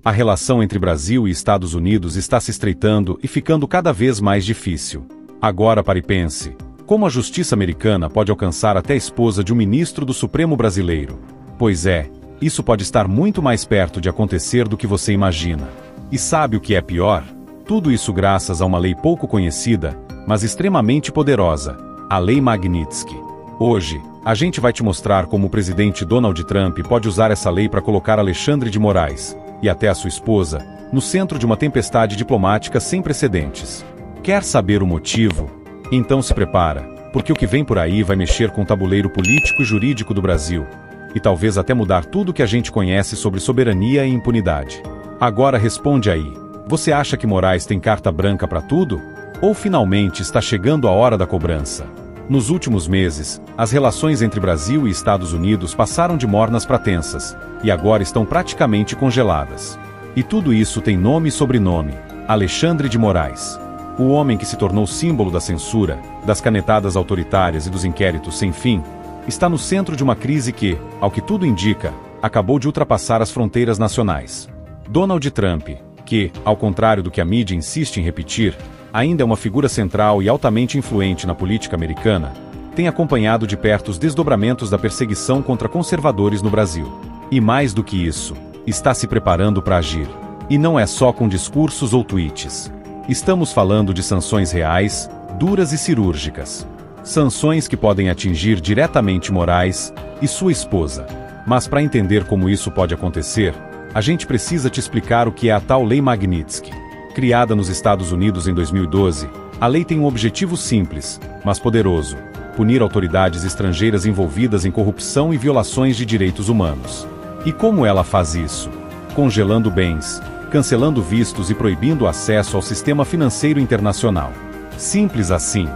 A relação entre Brasil e Estados Unidos está se estreitando e ficando cada vez mais difícil. Agora pare e pense. Como a justiça americana pode alcançar até a esposa de um ministro do Supremo brasileiro? Pois é, isso pode estar muito mais perto de acontecer do que você imagina. E sabe o que é pior? Tudo isso graças a uma lei pouco conhecida, mas extremamente poderosa, a Lei Magnitsky. Hoje, a gente vai te mostrar como o presidente Donald Trump pode usar essa lei para colocar Alexandre de Moraes, e até a sua esposa, no centro de uma tempestade diplomática sem precedentes. Quer saber o motivo? Então se prepara, porque o que vem por aí vai mexer com o tabuleiro político e jurídico do Brasil, e talvez até mudar tudo que a gente conhece sobre soberania e impunidade. Agora responde aí, você acha que Moraes tem carta branca para tudo? Ou finalmente está chegando a hora da cobrança? Nos últimos meses, as relações entre Brasil e Estados Unidos passaram de mornas para tensas, e agora estão praticamente congeladas. E tudo isso tem nome e sobrenome: Alexandre de Moraes. O homem que se tornou símbolo da censura, das canetadas autoritárias e dos inquéritos sem fim, está no centro de uma crise que, ao que tudo indica, acabou de ultrapassar as fronteiras nacionais. Donald Trump, que, ao contrário do que a mídia insiste em repetir, ainda é uma figura central e altamente influente na política americana, tem acompanhado de perto os desdobramentos da perseguição contra conservadores no Brasil. E mais do que isso, está se preparando para agir. E não é só com discursos ou tweets. Estamos falando de sanções reais, duras e cirúrgicas. Sanções que podem atingir diretamente Moraes e sua esposa. Mas para entender como isso pode acontecer, a gente precisa te explicar o que é a tal Lei Magnitsky. Criada nos Estados Unidos em 2012, a lei tem um objetivo simples, mas poderoso: punir autoridades estrangeiras envolvidas em corrupção e violações de direitos humanos. E como ela faz isso? Congelando bens, cancelando vistos e proibindo o acesso ao sistema financeiro internacional. Simples assim.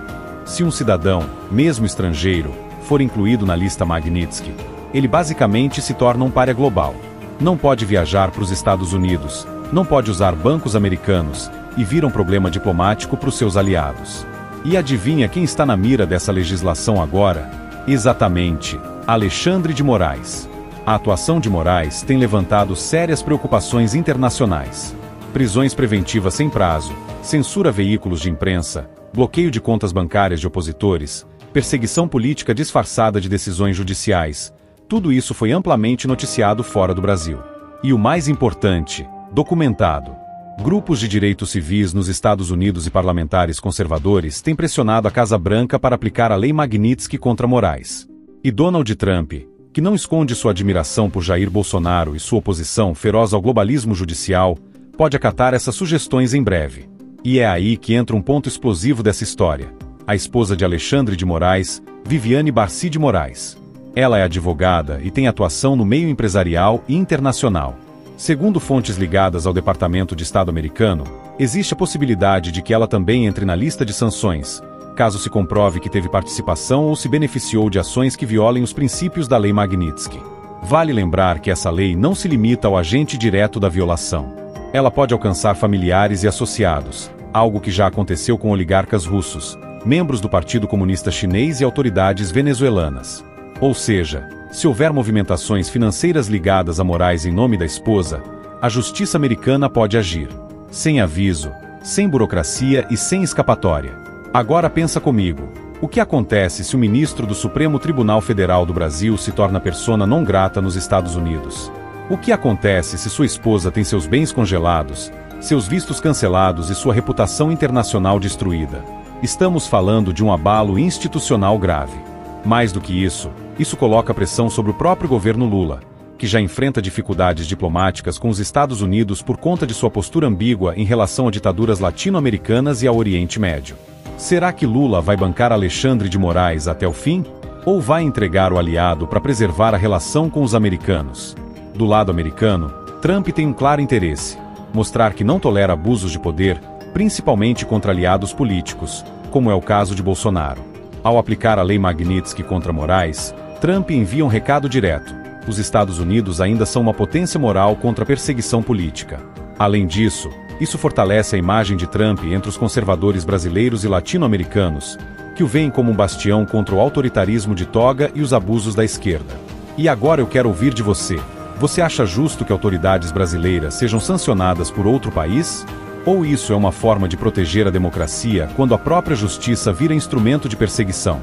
Se um cidadão, mesmo estrangeiro, for incluído na lista Magnitsky, ele basicamente se torna um pária global. Não pode viajar para os Estados Unidos, não pode usar bancos americanos, e vira um problema diplomático para os seus aliados. E adivinha quem está na mira dessa legislação agora? Exatamente, Alexandre de Moraes. A atuação de Moraes tem levantado sérias preocupações internacionais. Prisões preventivas sem prazo, censura a veículos de imprensa, bloqueio de contas bancárias de opositores, perseguição política disfarçada de decisões judiciais. Tudo isso foi amplamente noticiado fora do Brasil. E o mais importante, documentado. Grupos de direitos civis nos Estados Unidos e parlamentares conservadores têm pressionado a Casa Branca para aplicar a Lei Magnitsky contra Moraes. E Donald Trump, que não esconde sua admiração por Jair Bolsonaro e sua oposição feroz ao globalismo judicial, pode acatar essas sugestões em breve. E é aí que entra um ponto explosivo dessa história: a esposa de Alexandre de Moraes, Viviane Barcy de Moraes. Ela é advogada e tem atuação no meio empresarial e internacional. Segundo fontes ligadas ao Departamento de Estado americano, existe a possibilidade de que ela também entre na lista de sanções, caso se comprove que teve participação ou se beneficiou de ações que violem os princípios da Lei Magnitsky. Vale lembrar que essa lei não se limita ao agente direto da violação. Ela pode alcançar familiares e associados, algo que já aconteceu com oligarcas russos, membros do Partido Comunista Chinês e autoridades venezuelanas. Ou seja, se houver movimentações financeiras ligadas a Moraes em nome da esposa, a justiça americana pode agir. Sem aviso, sem burocracia e sem escapatória. Agora pensa comigo, o que acontece se o ministro do Supremo Tribunal Federal do Brasil se torna persona non grata nos Estados Unidos? O que acontece se sua esposa tem seus bens congelados, seus vistos cancelados e sua reputação internacional destruída? Estamos falando de um abalo institucional grave. Mais do que isso coloca pressão sobre o próprio governo Lula, que já enfrenta dificuldades diplomáticas com os Estados Unidos por conta de sua postura ambígua em relação a ditaduras latino-americanas e ao Oriente Médio. Será que Lula vai bancar Alexandre de Moraes até o fim? Ou vai entregar o aliado para preservar a relação com os americanos? Do lado americano, Trump tem um claro interesse: mostrar que não tolera abusos de poder, principalmente contra aliados políticos, como é o caso de Bolsonaro. Ao aplicar a Lei Magnitsky contra Moraes, Trump envia um recado direto: os Estados Unidos ainda são uma potência moral contra a perseguição política. Além disso, isso fortalece a imagem de Trump entre os conservadores brasileiros e latino-americanos, que o veem como um bastião contra o autoritarismo de toga e os abusos da esquerda. E agora eu quero ouvir de você. Você acha justo que autoridades brasileiras sejam sancionadas por outro país? Ou isso é uma forma de proteger a democracia quando a própria justiça vira instrumento de perseguição?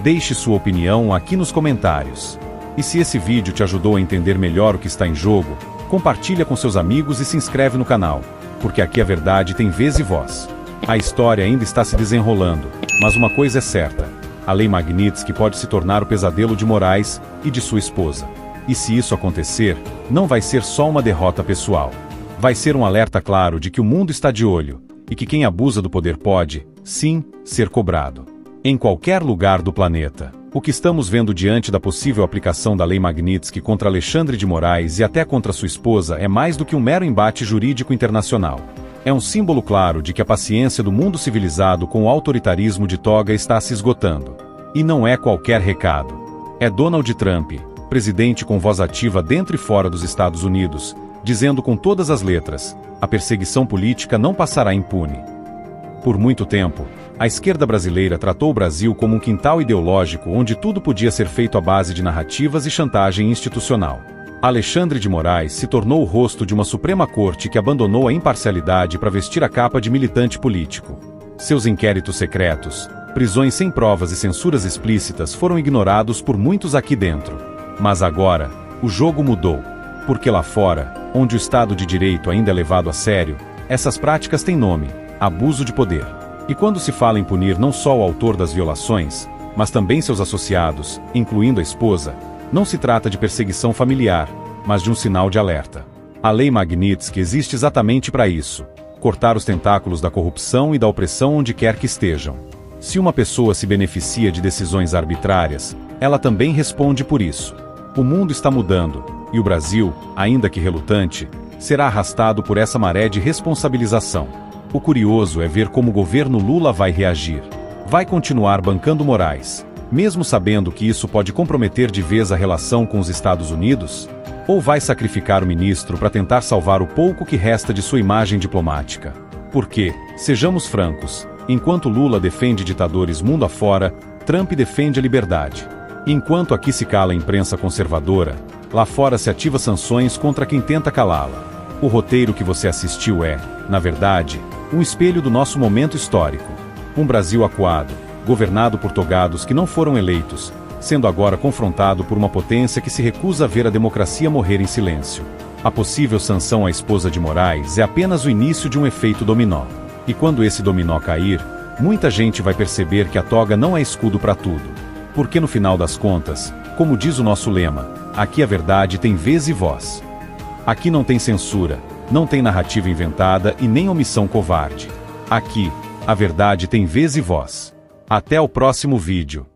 Deixe sua opinião aqui nos comentários. E se esse vídeo te ajudou a entender melhor o que está em jogo, compartilha com seus amigos e se inscreve no canal, porque aqui a verdade tem vez e voz. A história ainda está se desenrolando, mas uma coisa é certa: a Lei Magnitsky pode se tornar o pesadelo de Moraes e de sua esposa. E se isso acontecer, não vai ser só uma derrota pessoal. Vai ser um alerta claro de que o mundo está de olho, e que quem abusa do poder pode, sim, ser cobrado. Em qualquer lugar do planeta. O que estamos vendo diante da possível aplicação da Lei Magnitsky contra Alexandre de Moraes e até contra sua esposa é mais do que um mero embate jurídico internacional. É um símbolo claro de que a paciência do mundo civilizado com o autoritarismo de toga está se esgotando. E não é qualquer recado. É Donald Trump, presidente com voz ativa dentro e fora dos Estados Unidos, dizendo com todas as letras: a perseguição política não passará impune. Por muito tempo, a esquerda brasileira tratou o Brasil como um quintal ideológico onde tudo podia ser feito à base de narrativas e chantagem institucional. Alexandre de Moraes se tornou o rosto de uma Suprema Corte que abandonou a imparcialidade para vestir a capa de militante político. Seus inquéritos secretos, prisões sem provas e censuras explícitas foram ignorados por muitos aqui dentro. Mas agora, o jogo mudou. Porque lá fora, onde o Estado de Direito ainda é levado a sério, essas práticas têm nome: abuso de poder. E quando se fala em punir não só o autor das violações, mas também seus associados, incluindo a esposa, não se trata de perseguição familiar, mas de um sinal de alerta. A Lei Magnitsky existe exatamente para isso: cortar os tentáculos da corrupção e da opressão onde quer que estejam. Se uma pessoa se beneficia de decisões arbitrárias, ela também responde por isso. O mundo está mudando, e o Brasil, ainda que relutante, será arrastado por essa maré de responsabilização. O curioso é ver como o governo Lula vai reagir. Vai continuar bancando Moraes, mesmo sabendo que isso pode comprometer de vez a relação com os Estados Unidos? Ou vai sacrificar o ministro para tentar salvar o pouco que resta de sua imagem diplomática? Porque, sejamos francos, enquanto Lula defende ditadores mundo afora, Trump defende a liberdade. Enquanto aqui se cala a imprensa conservadora, lá fora se ativa sanções contra quem tenta calá-la. O roteiro que você assistiu é, na verdade, um espelho do nosso momento histórico. Um Brasil acuado, governado por togados que não foram eleitos, sendo agora confrontado por uma potência que se recusa a ver a democracia morrer em silêncio. A possível sanção à esposa de Moraes é apenas o início de um efeito dominó. E quando esse dominó cair, muita gente vai perceber que a toga não é escudo para tudo. Porque no final das contas, como diz o nosso lema, aqui a verdade tem vez e voz. Aqui não tem censura, não tem narrativa inventada e nem omissão covarde. Aqui, a verdade tem vez e voz. Até o próximo vídeo.